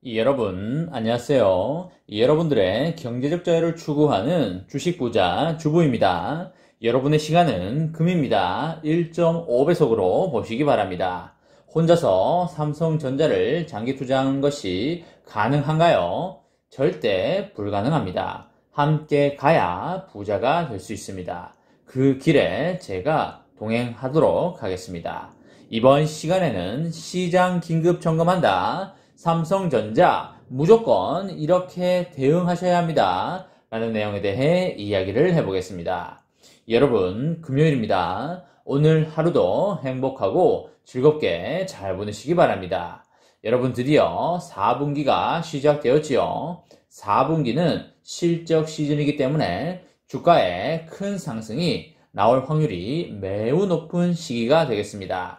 여러분, 안녕하세요. 여러분들의 경제적 자유를 추구하는 주식부자 주부입니다. 여러분의 시간은 금입니다. 1.5배속으로 보시기 바랍니다. 혼자서 삼성전자를 장기 투자하는 것이 가능한가요? 절대 불가능합니다. 함께 가야 부자가 될 수 있습니다. 그 길에 제가 동행하도록 하겠습니다. 이번 시간에는 시장 긴급 점검한다. 삼성전자 무조건 이렇게 대응하셔야 합니다. 라는 내용에 대해 이야기를 해보겠습니다. 여러분, 금요일입니다. 오늘 하루도 행복하고 즐겁게 잘 보내시기 바랍니다. 여러분, 드디어 4분기가 시작되었지요. 4분기는 실적 시즌이기 때문에 주가의 큰 상승이 나올 확률이 매우 높은 시기가 되겠습니다.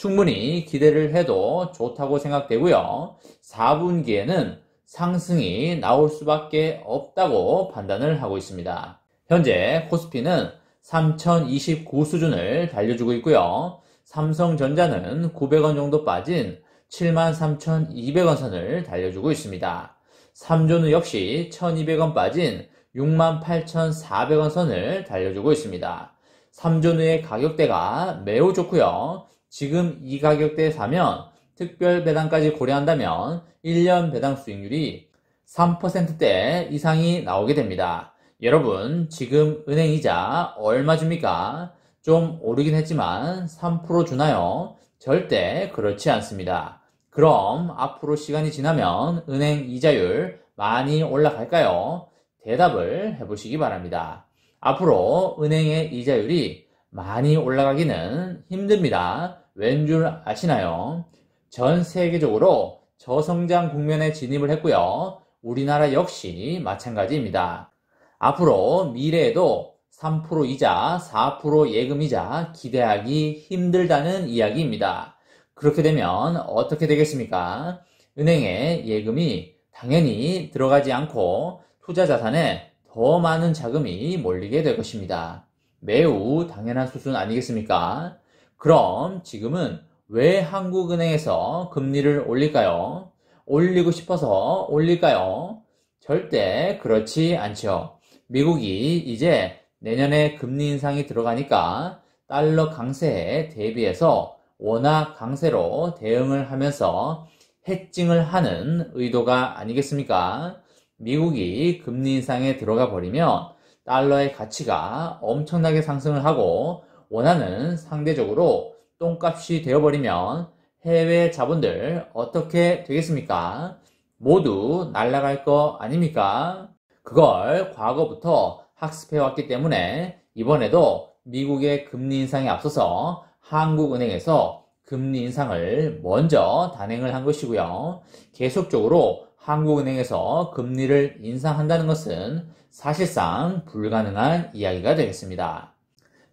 충분히 기대를 해도 좋다고 생각되고요. 4분기에는 상승이 나올 수밖에 없다고 판단을 하고 있습니다. 현재 코스피는 3029 수준을 달려주고 있고요. 삼성전자는 900원 정도 빠진 73,200원 선을 달려주고 있습니다. 삼조는 역시 1200원 빠진 68,400원 선을 달려주고 있습니다. 삼조누의 가격대가 매우 좋고요. 지금 이 가격대에 사면 특별 배당까지 고려한다면 1년 배당 수익률이 3%대 이상이 나오게 됩니다. 여러분, 지금 은행이자 얼마 줍니까? 좀 오르긴 했지만 3% 주나요? 절대 그렇지 않습니다. 그럼 앞으로 시간이 지나면 은행 이자율 많이 올라갈까요? 대답을 해보시기 바랍니다. 앞으로 은행의 이자율이 많이 올라가기는 힘듭니다. 왠 줄 아시나요? 전 세계적으로 저성장 국면에 진입을 했고요. 우리나라 역시 마찬가지입니다. 앞으로 미래에도 3% 이자, 4% 예금이자 기대하기 힘들다는 이야기입니다. 그렇게 되면 어떻게 되겠습니까? 은행에 예금이 당연히 들어가지 않고 투자 자산에 더 많은 자금이 몰리게 될 것입니다. 매우 당연한 수준 아니겠습니까? 그럼 지금은 왜 한국은행에서 금리를 올릴까요? 올리고 싶어서 올릴까요? 절대 그렇지 않죠. 미국이 이제 내년에 금리 인상이 들어가니까 달러 강세에 대비해서 원화 강세로 대응을 하면서 해칭을 하는 의도가 아니겠습니까? 미국이 금리 인상에 들어가 버리면 달러의 가치가 엄청나게 상승을 하고 원화는 상대적으로 똥값이 되어버리면 해외 자본들 어떻게 되겠습니까? 모두 날아갈 거 아닙니까? 그걸 과거부터 학습해왔기 때문에 이번에도 미국의 금리 인상에 앞서서 한국은행에서 금리 인상을 먼저 단행을 한 것이고요. 계속적으로 한국은행에서 금리를 인상한다는 것은 사실상 불가능한 이야기가 되겠습니다.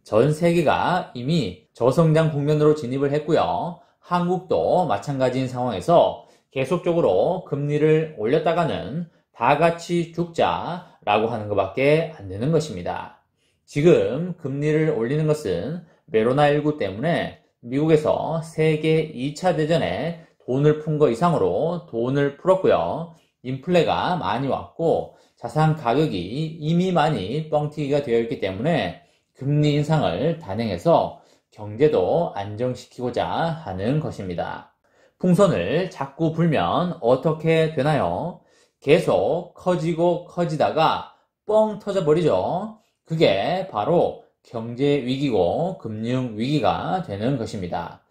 전 세계가 이미 저성장 국면으로 진입을 했고요. 한국도 마찬가지인 상황에서 계속적으로 금리를 올렸다가는 다 같이 죽자라고 하는 것밖에 안 되는 것입니다. 지금 금리를 올리는 것은 메로나19 때문에 미국에서 세계 2차 대전에 돈을 푼 거 이상으로 돈을 풀었고요. 인플레가 많이 왔고 자산 가격이 이미 많이 뻥튀기가 되어 있기 때문에 금리 인상을 단행해서 경제도 안정시키고자 하는 것입니다. 풍선을 자꾸 불면 어떻게 되나요? 계속 커지고 커지다가 뻥 터져버리죠. 그게 바로 경제 위기고 금융 위기가 되는 것입니다.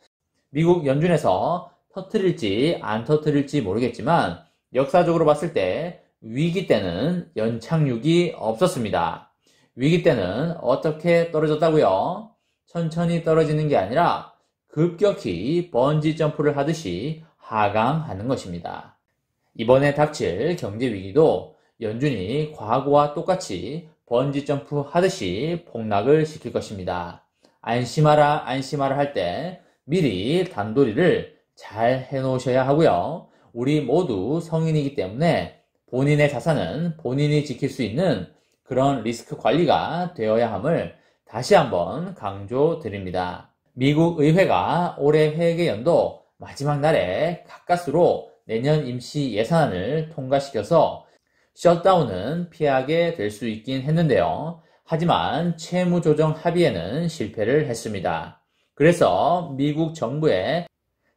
미국 연준에서 터뜨릴지 안 터뜨릴지 모르겠지만 역사적으로 봤을 때 위기 때는 연착륙이 없었습니다. 위기 때는 어떻게 떨어졌다고요? 천천히 떨어지는 게 아니라 급격히 번지 점프를 하듯이 하강하는 것입니다. 이번에 닥칠 경제 위기도 연준이 과거와 똑같이 번지 점프 하듯이 폭락을 시킬 것입니다. 안심하라 안심하라 할 때 미리 단도리를 잘 해놓으셔야 하고요. 우리 모두 성인이기 때문에 본인의 자산은 본인이 지킬 수 있는 그런 리스크 관리가 되어야 함을 다시 한번 강조드립니다. 미국 의회가 올해 회계 연도 마지막 날에 가까스로 내년 임시 예산안을 통과시켜서 셧다운은 피하게 될 수 있긴 했는데요. 하지만 채무조정 합의에는 실패를 했습니다. 그래서 미국 정부의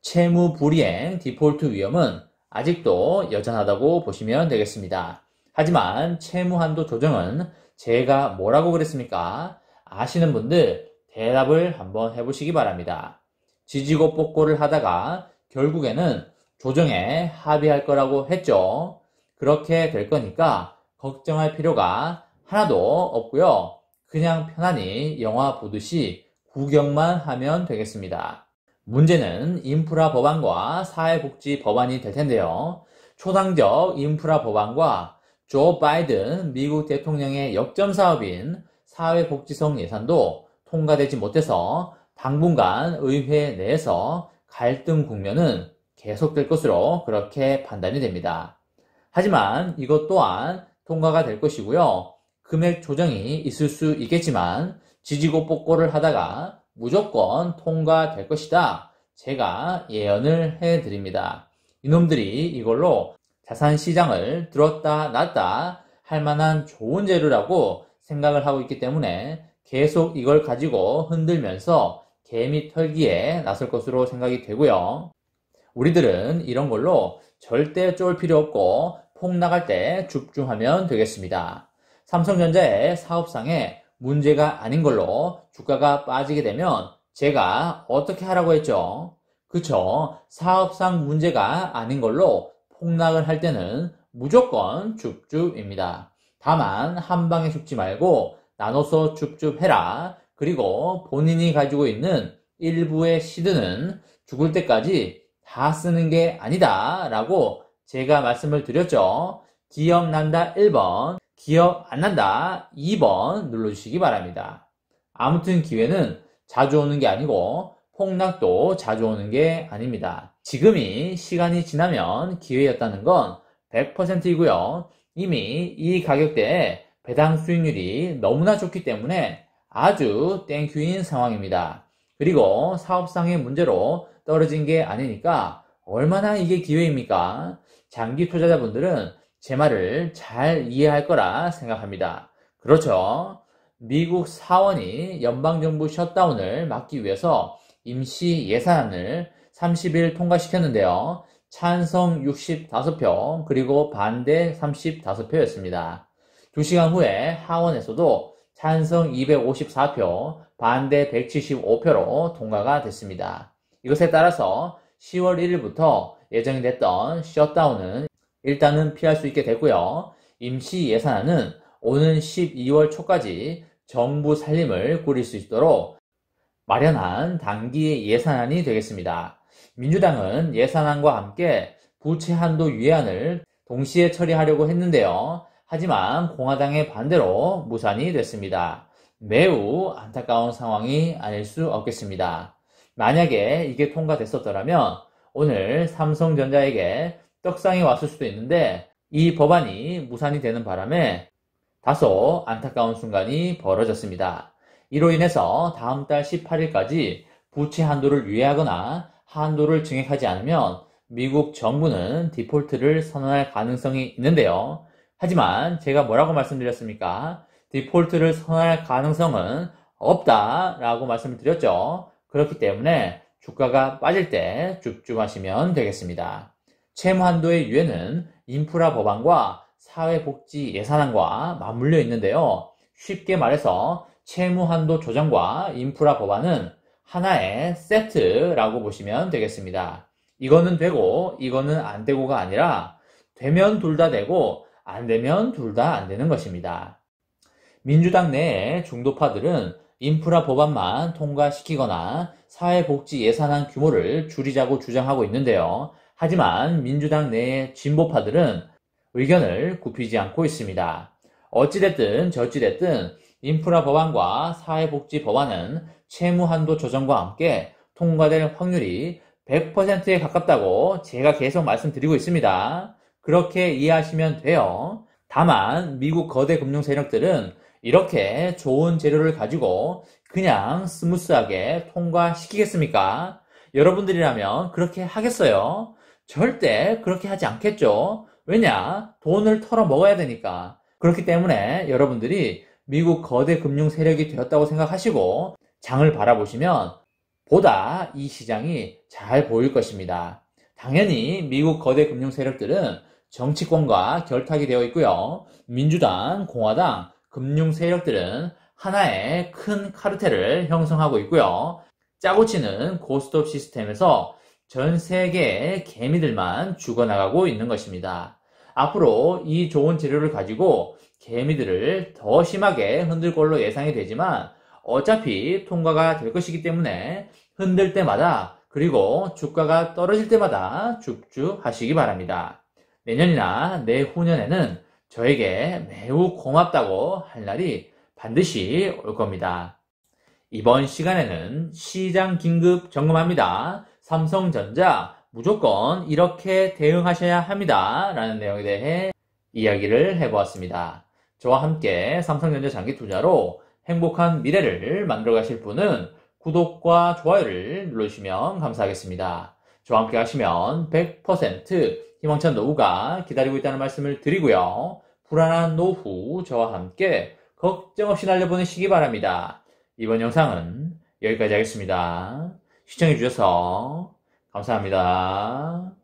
채무 불이행 디폴트 위험은 아직도 여전하다고 보시면 되겠습니다. 하지만 채무 한도 조정은 제가 뭐라고 그랬습니까? 아시는 분들 대답을 한번 해보시기 바랍니다. 지지고 볶고를 하다가 결국에는 조정에 합의할 거라고 했죠. 그렇게 될 거니까 걱정할 필요가 하나도 없고요. 그냥 편안히 영화 보듯이 구경만 하면 되겠습니다. 문제는 인프라 법안과 사회복지 법안이 될 텐데요. 초당적 인프라 법안과 조 바이든 미국 대통령의 역점 사업인 사회복지성 예산도 통과되지 못해서 당분간 의회 내에서 갈등 국면은 계속될 것으로 그렇게 판단이 됩니다. 하지만 이것 또한 통과가 될 것이고요. 금액 조정이 있을 수 있겠지만 지지고 볶고를 하다가 무조건 통과될 것이다. 제가 예언을 해드립니다. 이놈들이 이걸로 자산시장을 들었다 놨다 할 만한 좋은 재료라고 생각을 하고 있기 때문에 계속 이걸 가지고 흔들면서 개미 털기에 나설 것으로 생각이 되고요. 우리들은 이런 걸로 절대 쫄 필요 없고 폭 나갈 때 집중하면 되겠습니다. 삼성전자의 사업상에 문제가 아닌 걸로 주가가 빠지게 되면 제가 어떻게 하라고 했죠? 그쵸? 사업상 문제가 아닌 걸로 폭락을 할 때는 무조건 줍줍입니다. 다만 한 방에 죽지 말고 나눠서 줍줍해라. 그리고 본인이 가지고 있는 일부의 시드는 죽을 때까지 다 쓰는 게 아니다 라고 제가 말씀을 드렸죠. 기억난다 1번, 기억 안 난다 2번 눌러주시기 바랍니다. 아무튼 기회는 자주 오는 게 아니고 폭락도 자주 오는 게 아닙니다. 지금이 시간이 지나면 기회였다는 건 100%이고요. 이미 이 가격대에 배당 수익률이 너무나 좋기 때문에 아주 땡큐인 상황입니다. 그리고 사업상의 문제로 떨어진 게 아니니까 얼마나 이게 기회입니까? 장기 투자자분들은 제 말을 잘 이해할 거라 생각합니다. 그렇죠? 미국 사원이 연방정부 셧다운을 막기 위해서 임시 예산안을 30일 통과시켰는데요. 찬성 65표 그리고 반대 35표였습니다. 2시간 후에 하원에서도 찬성 254표, 반대 175표로 통과가 됐습니다. 이것에 따라서 10월 1일부터 예정이 됐던 셧다운은 일단은 피할 수 있게 됐고요. 임시 예산안은 오는 12월 초까지 정부 살림을 꾸릴 수 있도록 마련한 단기 예산안이 되겠습니다. 민주당은 예산안과 함께 부채 한도 유예안을 동시에 처리하려고 했는데요. 하지만 공화당의 반대로 무산이 됐습니다. 매우 안타까운 상황이 아닐 수 없겠습니다. 만약에 이게 통과됐었더라면 오늘 삼성전자에게 떡상이 왔을 수도 있는데 이 법안이 무산이 되는 바람에 다소 안타까운 순간이 벌어졌습니다. 이로 인해서 다음 달 18일까지 부채 한도를 유예하거나 한도를 증액하지 않으면 미국 정부는 디폴트를 선언할 가능성이 있는데요. 하지만 제가 뭐라고 말씀드렸습니까? 디폴트를 선언할 가능성은 없다라고 말씀을 드렸죠. 그렇기 때문에 주가가 빠질 때 줍줍하시면 되겠습니다. 채무 한도의 유예는 인프라 법안과 사회복지 예산안과 맞물려 있는데요. 쉽게 말해서 채무 한도 조정과 인프라 법안은 하나의 세트라고 보시면 되겠습니다. 이거는 되고 이거는 안 되고가 아니라 되면 둘 다 되고 안 되면 둘 다 안 되는 것입니다. 민주당 내의 중도파들은 인프라 법안만 통과시키거나 사회복지 예산안 규모를 줄이자고 주장하고 있는데요. 하지만 민주당 내의 진보파들은 의견을 굽히지 않고 있습니다. 어찌됐든 저찌됐든 인프라 법안과 사회복지 법안은 채무 한도 조정과 함께 통과될 확률이 100%에 가깝다고 제가 계속 말씀드리고 있습니다. 그렇게 이해하시면 돼요. 다만 미국 거대 금융 세력들은 이렇게 좋은 재료를 가지고 그냥 스무스하게 통과시키겠습니까? 여러분들이라면 그렇게 하겠어요? 절대 그렇게 하지 않겠죠. 왜냐? 돈을 털어 먹어야 되니까. 그렇기 때문에 여러분들이 미국 거대 금융 세력이 되었다고 생각하시고 장을 바라보시면 보다 이 시장이 잘 보일 것입니다. 당연히 미국 거대 금융 세력들은 정치권과 결탁이 되어 있고요. 민주당, 공화당, 금융 세력들은 하나의 큰 카르텔을 형성하고 있고요. 짜고 치는 고스톱 시스템에서 전 세계의 개미들만 죽어나가고 있는 것입니다. 앞으로 이 좋은 재료를 가지고 개미들을 더 심하게 흔들 걸로 예상이 되지만 어차피 통과가 될 것이기 때문에 흔들 때마다 그리고 주가가 떨어질 때마다 죽죽 하시기 바랍니다. 내년이나 내후년에는 저에게 매우 고맙다고 할 날이 반드시 올 겁니다. 이번 시간에는 시장 긴급 점검합니다. 삼성전자 무조건 이렇게 대응하셔야 합니다. 라는 내용에 대해 이야기를 해보았습니다. 저와 함께 삼성전자 장기 투자로 행복한 미래를 만들어 가실 분은 구독과 좋아요를 눌러주시면 감사하겠습니다. 저와 함께 하시면 100% 희망찬 노후가 기다리고 있다는 말씀을 드리고요. 불안한 노후 저와 함께 걱정 없이 날려보내시기 바랍니다. 이번 영상은 여기까지 하겠습니다. 시청해주셔서 감사합니다.